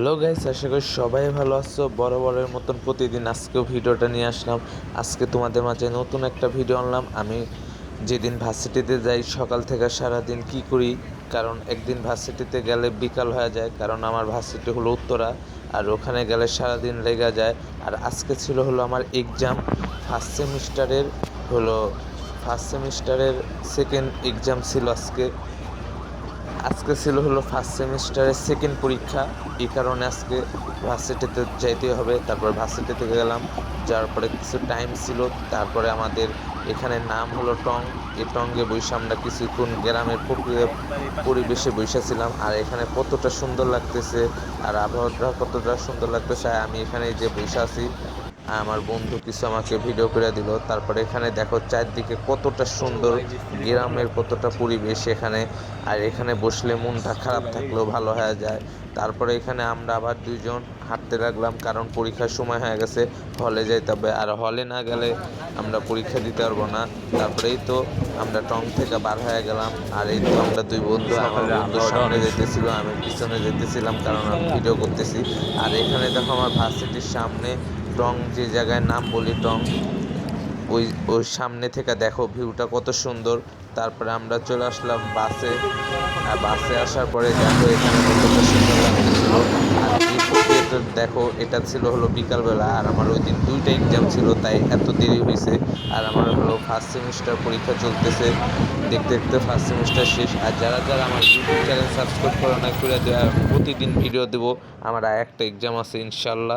Hello guys, আশা করি সবাই ভালো আছো। বরাবরের মতন প্রতিদিন আজকেও ভিডিওটা নিয়ে আসলাম। আজকে তোমাদের মাঝে নতুন একটা ভিডিও আনলাম। আমি যেদিন ভার্সিটিতে যাই সকাল থেকে সারাদিন কি করি, কারণ একদিন ভার্সিটিতে গেলে বিকাল হয়ে যায়, কারণ আমার ভার্সিটি হলো উত্তরা, আর ওখানে গেলে সারাদিন লেগে যায়। আর আজকে ছিল হলো আমার এক্সাম, ফার্স্ট সেমিস্টারের হলো ফার্স্ট সেমিস্টারের সেকেন্ড এক্সাম ছিল আজকে। আজকে ছিল হলো ফার্স্ট সেমিস্টারের সেকেন্ড পরীক্ষা। এই কারণে আজকে ভার্সিটিতে যাইতে হবে। তারপর ভার্সিটিতে গেলাম, যাওয়ার পরে কিছু টাইম ছিল। তারপরে আমাদের এখানে নাম হলো টং। এই টঙ্গে বসে আমরা কিছুক্ষণ গ্রামের পরিবেশে বসেছিলাম। আর এখানে কতটা সুন্দর লাগতেছে, আর আবহাওয়াটা কতটা সুন্দর লাগতেছে। আমি এখানে যে বসে আছি, আমার বন্ধু কিছু আমাকে ভিডিও করে দিল। তারপরে এখানে দেখো চারদিকে কতটা সুন্দর, গ্রামের কতটা পরিবেশ এখানে। আর এখানে বসলে মনটা খারাপ থাকলেও ভালো হয়ে যায়। তারপরে এখানে আমরা আবার দুইজন হাঁটতে লাগলাম, কারণ পরীক্ষার সময় হয়ে গেছে, হলে যাইতে হবে। আর হলে না গেলে আমরা পরীক্ষা দিতে পারবো না। তারপরে এই তো আমরা টং থেকে বার হয়ে গেলাম। আর এই তো আমরা দুই বন্ধু, আমার বন্ধুর সামনে যেতেছিল, আমি পিছনে যেতেছিলাম, কারণ আমি ভিডিও করতেছি। আর এখানে দেখো আমার ভার্সিটির সামনে টং, যে জায়গায় নাম বলি টং, ওই ওই সামনে থেকে দেখো ভিউটা কত সুন্দর। তারপরে আমরা চলে আসলাম বাসে। আর বাসে আসার পরে দেখো এখানে কতটা সুন্দর লাগতেছিল। আর এই প্রক্রিয়াটা দেখো, এটা ছিল হলো বিকালবেলা, আর আমার ওই দিন দুইটা এক্সাম ছিল, তাই এত দেরি হয়েছে। আর আমার হলো ফার্স্ট সেমিস্টার পরীক্ষা চলতেছে, দেখতে দেখতে ফার্স্ট সেমিস্টার শেষ। আর যারা যারা আমার ইউটিউব চ্যানেল সাবস্ক্রাইব করে না, করে দেওয়া, প্রতিদিন ভিডিও দেবো। আমার আর একটা এক্সাম আছে ইনশাল্লাহ।